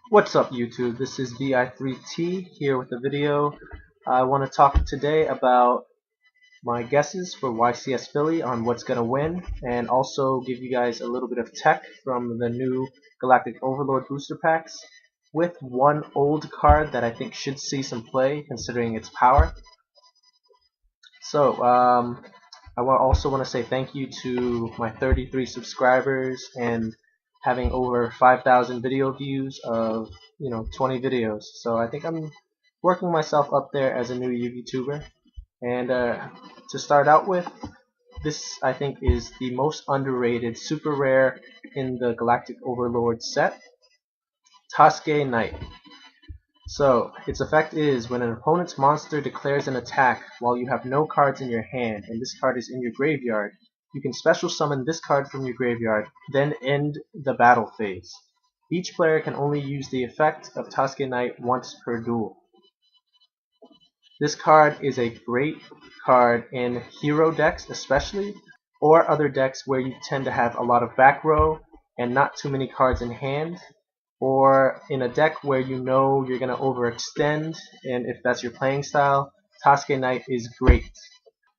What's up YouTube? This is vi3t here with a video. I want to talk today about my guesses for YCS Philly on what's going to win, and also give you guys a little bit of tech from the new Galactic Overlord booster packs with one old card that I think should see some play considering its power. So I also want to say thank you to my 33 subscribers and having over 5,000 video views of 20 videos. So I think I'm working myself up there as a new YouTuber. And to start out with, this I think is the most underrated super rare in the Galactic Overlord set, Tasque Knight. So, its effect is when an opponent's monster declares an attack while you have no cards in your hand and this card is in your graveyard, you can special summon this card from your graveyard, then end the battle phase. Each player can only use the effect of Tasque Knight once per duel. This card is a great card in hero decks especially, or other decks where you tend to have a lot of back row and not too many cards in hand, or in a deck where you know you're going to overextend, and if that's your playing style, Tasque Knight is great.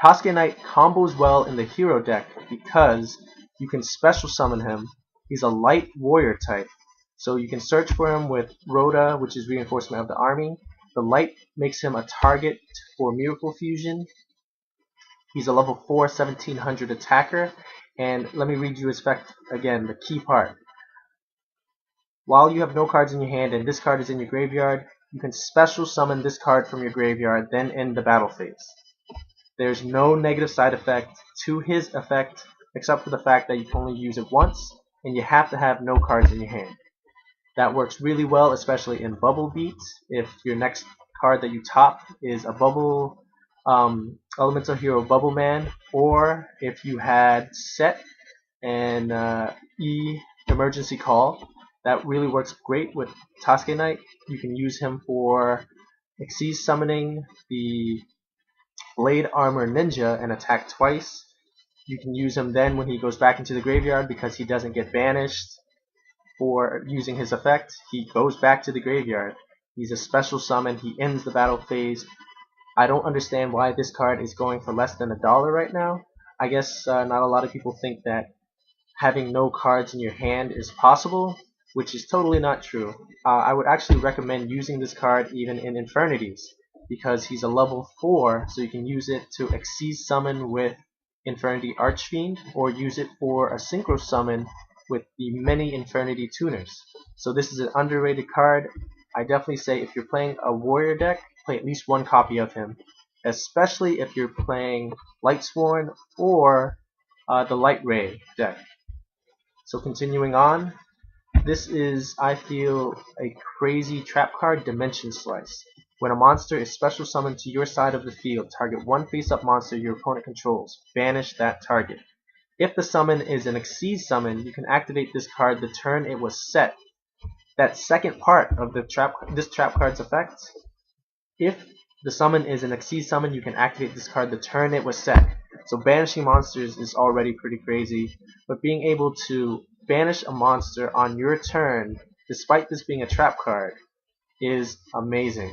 Tasque Knight combos well in the hero deck because you can special summon him. He's a light warrior type, so you can search for him with Rhoda, which is reinforcement of the army. The light makes him a target for Miracle Fusion. He's a level 4 1700 attacker, and let me read you his effect again, the key part. While you have no cards in your hand and this card is in your graveyard, you can special summon this card from your graveyard, then end the battle phase. There's no negative side effect to his effect except for the fact that you can only use it once and you have to have no cards in your hand. That works really well, especially in Bubble Beat. If your next card that you top is a Bubble Elemental Hero Bubble Man, or if you had Set and Emergency Call, that really works great with Tasque Knight. You can use him for Xyz summoning the Blade Armor Ninja and attack twice. You can use him then when he goes back into the graveyard because he doesn't get banished for using his effect. He goes back to the graveyard. He's a special summon. He ends the battle phase. I don't understand why this card is going for less than $1 right now. I guess not a lot of people think that having no cards in your hand is possible, which is totally not true. I would actually recommend using this card even in Infernities, because he's a level 4, so you can use it to Xyz summon with Infernity Archfiend, or use it for a synchro summon with the many Infernity tuners. So this is an underrated card. I definitely say if you're playing a warrior deck, play at least one copy of him, especially if you're playing Lightsworn or the Light Ray deck. So continuing on, this is, I feel, a crazy trap card, Dimension Slice. When a monster is special summoned to your side of the field, target one face-up monster your opponent controls. Banish that target. If the summon is an Xyz summon, you can activate this card the turn it was set. That second part of this trap card's effect. If the summon is an Xyz summon, you can activate this card the turn it was set. So banishing monsters is already pretty crazy, but being able to banish a monster on your turn, despite this being a trap card, is amazing.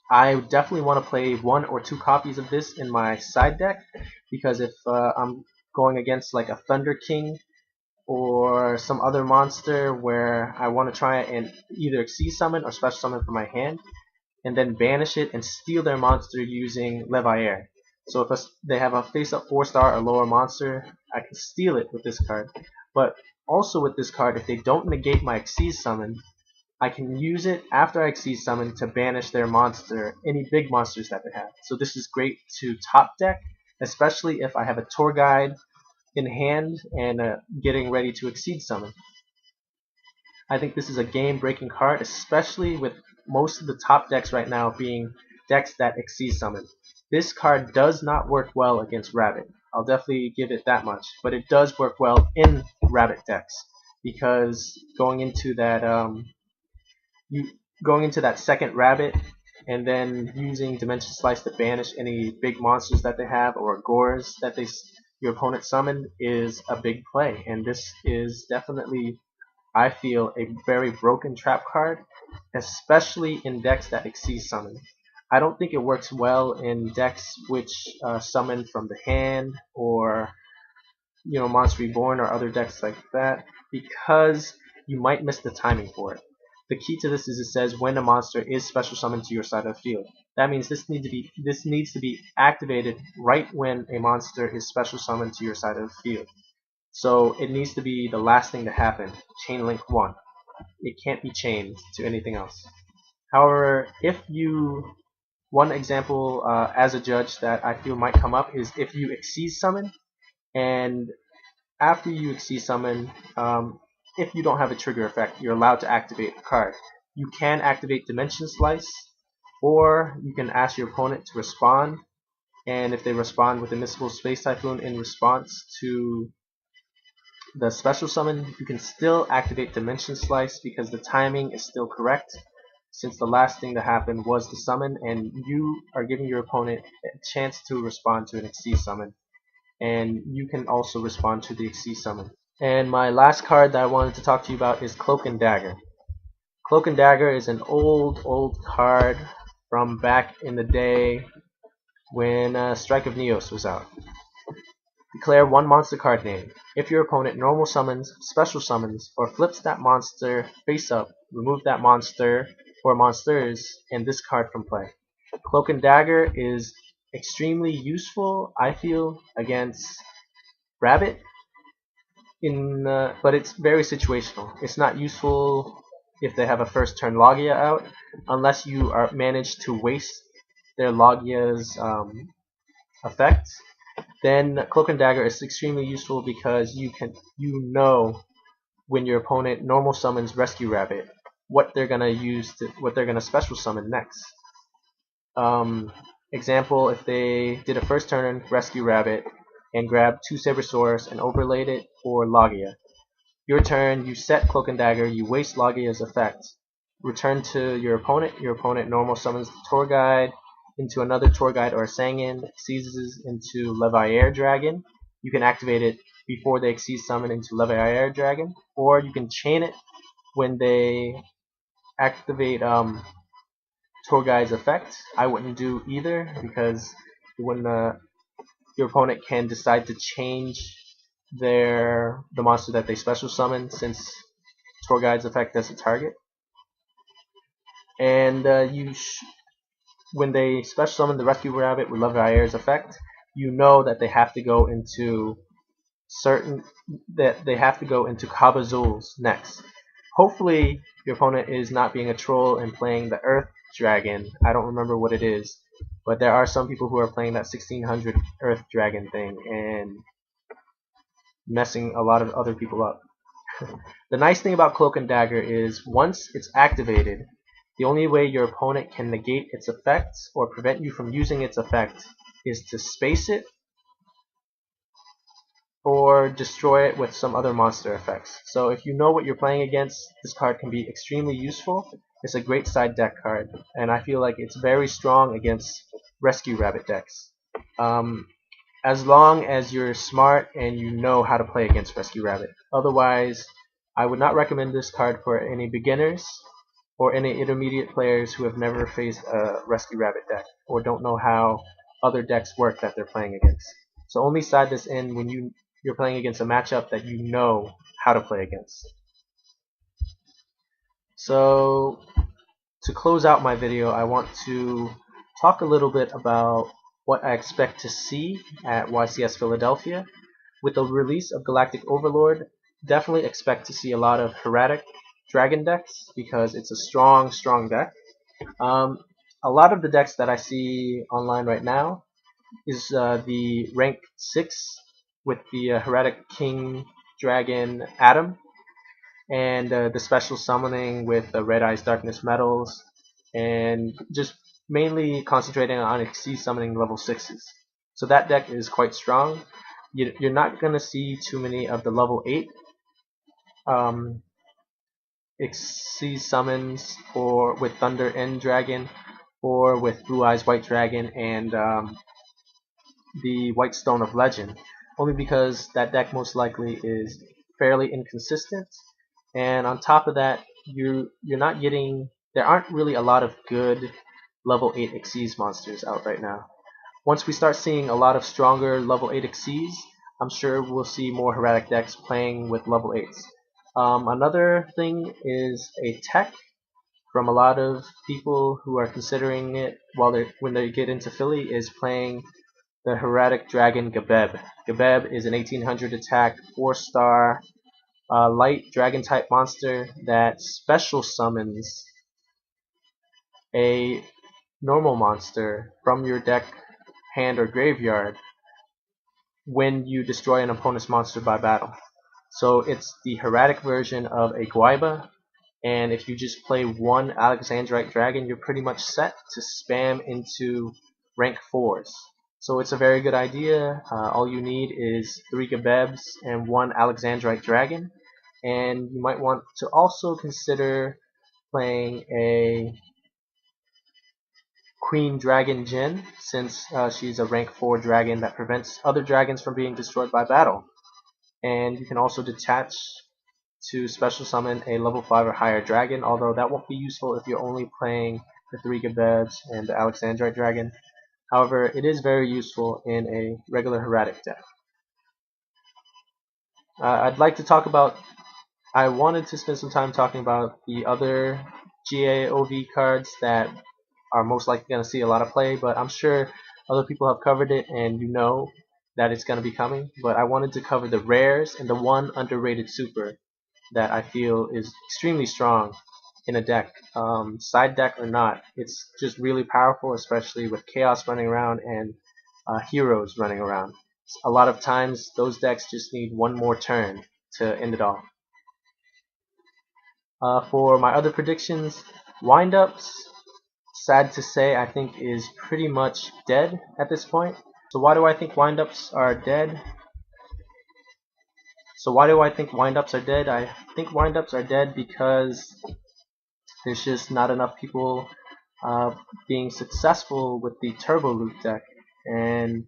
I definitely want to play 1 or 2 copies of this in my side deck, because if I'm going against like a Thunder King or some other monster where I want to try and either Xyz summon or special summon from my hand, and then banish it and steal their monster using Leviair. So if they have a face-up 4-star or lower monster, I can steal it with this card. But also with this card, if they don't negate my Xyz summon, I can use it after I Xyz summon to banish their monster, any big monsters that they have. So this is great to top deck, especially if I have a tour guide in hand and getting ready to Xyz summon. I think this is a game-breaking card, especially with most of the top decks right now being decks that Xyz summon. This card does not work well against Rabbit. I'll definitely give it that much, but it does work well in Rabbit decks, because going into that second Rabbit and then using Dimension Slice to banish any big monsters that they have or Gores that your opponent summoned is a big play, and this is definitely, I feel, a very broken trap card, especially in decks that exceed summon. I don't think it works well in decks which summon from the hand, or Monster Reborn or other decks like that, because you might miss the timing for it. The key to this is it says when a monster is special summoned to your side of the field. That means this needs to be activated right when a monster is special summoned to your side of the field. So it needs to be the last thing to happen. Chain link 1. It can't be chained to anything else. However, one example as a judge that I feel might come up is if you exceed summon, and after you exceed summon, if you don't have a trigger effect, you're allowed to activate a card. You can activate Dimension Slice, or you can ask your opponent to respond, and if they respond with a Mystical Space Typhoon in response to the special summon, you can still activate Dimension Slice because the timing is still correct, since the last thing to happen was the summon, and you are giving your opponent a chance to respond to an Exceed summon, and you can also respond to the Exceed summon. And my last card that I wanted to talk to you about is Cloak and Dagger. Cloak and Dagger is an old card from back in the day when Strike of Neos was out. Declare one monster card name. If your opponent normal summons, special summons, or flips that monster face up, remove that monster or monsters and this card from play. Cloak and Dagger is extremely useful, I feel, against Rabbit, but it's very situational. It's not useful if they have a first turn Logia out, unless you manage to waste their Logia's effect. Then Cloak and Dagger is extremely useful because you know when your opponent normal summons Rescue Rabbit, what they're gonna special summon next. Example, if they did a first turn Rescue Rabbit and grabbed 2 Sabersaurus and overlaid it for Logia. Your turn, you set Cloak and Dagger, you waste Logia's effect. Return to your opponent normal summons the Tour Guide into another Tour Guide or a Sangin, seizes into Leviair Dragon. You can activate it before they Exceed summon into Leviair Dragon, or you can chain it when they activate Tour Guide's effect. I wouldn't do either because your opponent can decide to change the monster that they special summon, since Tour Guide's effect doesn't target. And when they special summon the Rescue Rabbit with Leviair's effect, you know that they have to go into Kabazools next. Hopefully your opponent is not being a troll and playing the Earth Dragon. I don't remember what it is, but there are some people who are playing that 1600 Earth Dragon thing and messing a lot of other people up. The nice thing about Cloak and Dagger is once it's activated, the only way your opponent can negate its effects or prevent you from using its effect is to space it or destroy it with some other monster effects. So if you know what you're playing against, this card can be extremely useful. It's a great side deck card, and I feel like it's very strong against Rescue Rabbit decks. As long as you're smart and you know how to play against Rescue Rabbit. Otherwise, I would not recommend this card for any beginners or any intermediate players who have never faced a Rescue Rabbit deck or don't know how other decks work that they're playing against. So only side this in when you're playing against a matchup that you know how to play against. So to close out my video, I want to talk a little bit about what I expect to see at YCS Philadelphia. With the release of Galactic Overlord, definitely expect to see a lot of Heretic Dragon decks because it's a strong deck. A lot of the decks that I see online right now is the rank 6 with the Heretic King Dragon Adam, and the special summoning with the Red Eyes Darkness Metals, and just mainly concentrating on Exceed summoning level 6s. So that deck is quite strong. You're not going to see too many of the level 8 Exceed summons with Thunder End Dragon, or with Blue Eyes White Dragon and the White Stone of Legend, only because that deck most likely is fairly inconsistent, and on top of that, you're not getting. There aren't really a lot of good level 8 Xyz monsters out right now. Once we start seeing a lot of stronger level 8 Xyz, I'm sure we'll see more Heretic decks playing with level 8s. Another thing is a tech from a lot of people who are considering it when they get into Philly is playing the Heretic Dragon GAOV. GAOV is an 1800 attack, 4-star light dragon type monster that special summons a normal monster from your deck, hand, or graveyard when you destroy an opponent's monster by battle. So it's the Heretic version of a Guaiba, and if you just play one Alexandrite Dragon, you're pretty much set to spam into rank 4s. So it's a very good idea. All you need is 3 GAOVs and 1 Alexandrite Dragon, and you might want to also consider playing a Queen Dragon Jin, since she's a rank 4 dragon that prevents other dragons from being destroyed by battle. And you can also detach to special summon a level 5 or higher dragon, although that won't be useful if you're only playing the 3 GAOVs and the Alexandrite Dragon. However, it is very useful in a regular Heretic deck. I'd like to talk about, I wanted to spend some time talking about the other GAOV cards that are most likely going to see a lot of play, but I'm sure other people have covered it and you know that it's going to be coming. But I wanted to cover the rares and the one underrated super that I feel is extremely strong in a deck, side deck or not. It's just really powerful, especially with Chaos running around and Heroes running around. A lot of times those decks just need one more turn to end it all. For my other predictions, windups, sad to say, I think is pretty much dead at this point. So why do I think windups are dead? I think windups are dead because there's just not enough people being successful with the turbo loop deck, and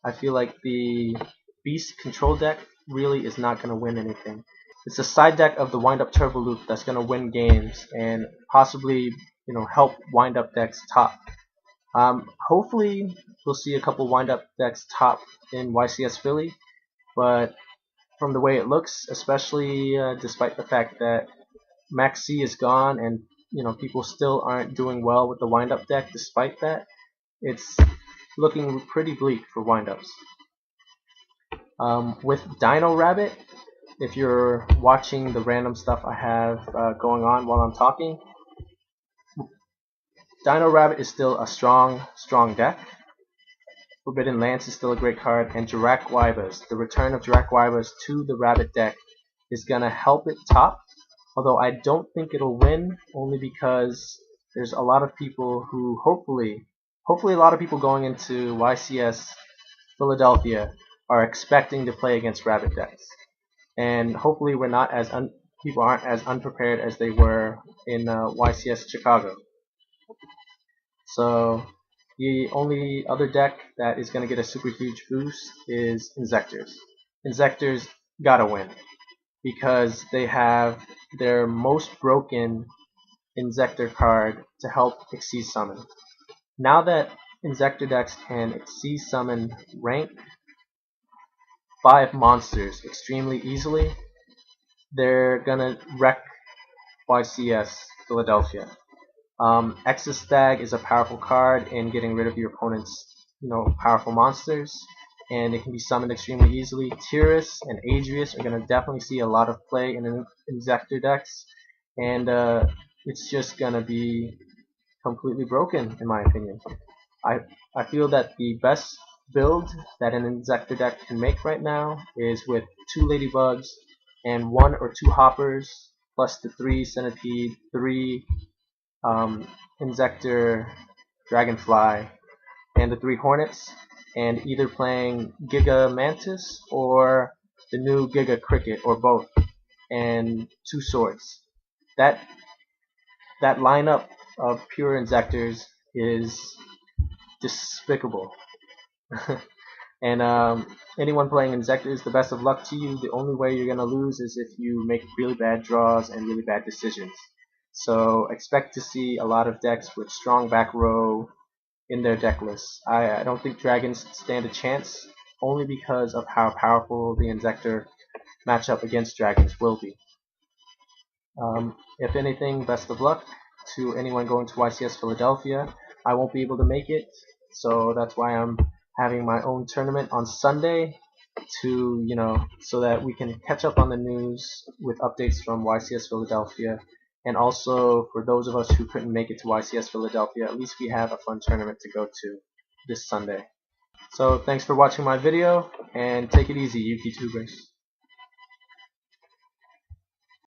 I feel like the beast control deck really is not going to win anything. It's the side deck of the windup turbo loop that's going to win games and possibly help windup decks top. Hopefully we'll see a couple windup decks top in YCS Philly, but from the way it looks, especially despite the fact that Max C is gone and people still aren't doing well with the windup deck despite that, it's looking pretty bleak for windups. With Dino Rabbit, if you're watching the random stuff I have going on while I'm talking, Dino Rabbit is still a strong deck. Forbidden Lance is still a great card, and Jirak Waibas, the return of Jirak Waibas to the Rabbit deck is gonna help it top. Although I don't think it'll win, only because there's a lot of people who hopefully a lot of people going into YCS Philadelphia are expecting to play against Rabbit decks, and hopefully we're not as people aren't as unprepared as they were in YCS Chicago. So the only other deck that is going to get a super huge boost is Inzectors. Inzectors gotta win because they have their most broken Inzector card to help Xyz summon. Now that Inzector decks can Xyz summon rank 5 monsters extremely easily, they're gonna wreck YCS Philadelphia. Exostag is a powerful card in getting rid of your opponent's powerful monsters, and it can be summoned extremely easily. Tyrus and Adrius are going to definitely see a lot of play in Inzector decks, and it's just going to be completely broken in my opinion. I feel that the best build that an Inzector deck can make right now is with 2 Ladybugs and 1 or 2 Hoppers plus the 3 Centipede, 3 Inzector Dragonfly, and the 3 Hornets, and either playing Giga Mantis or the new Giga Cricket, or both, and 2 Swords. That lineup of pure Inzectors is despicable. And anyone playing Inzektor, the best of luck to you. The only way you're going to lose is if you make really bad draws and really bad decisions. So expect to see a lot of decks with strong back row in their deck lists. I don't think dragons stand a chance, only because of how powerful the Inzektor matchup against dragons will be. If anything, best of luck to anyone going to YCS Philadelphia. I won't be able to make it, so that's why I'm having my own tournament on Sunday to, so that we can catch up on the news with updates from YCS Philadelphia. And also, for those of us who couldn't make it to YCS Philadelphia, at least we have a fun tournament to go to this Sunday. So thanks for watching my video, and take it easy, Yuki Tubers.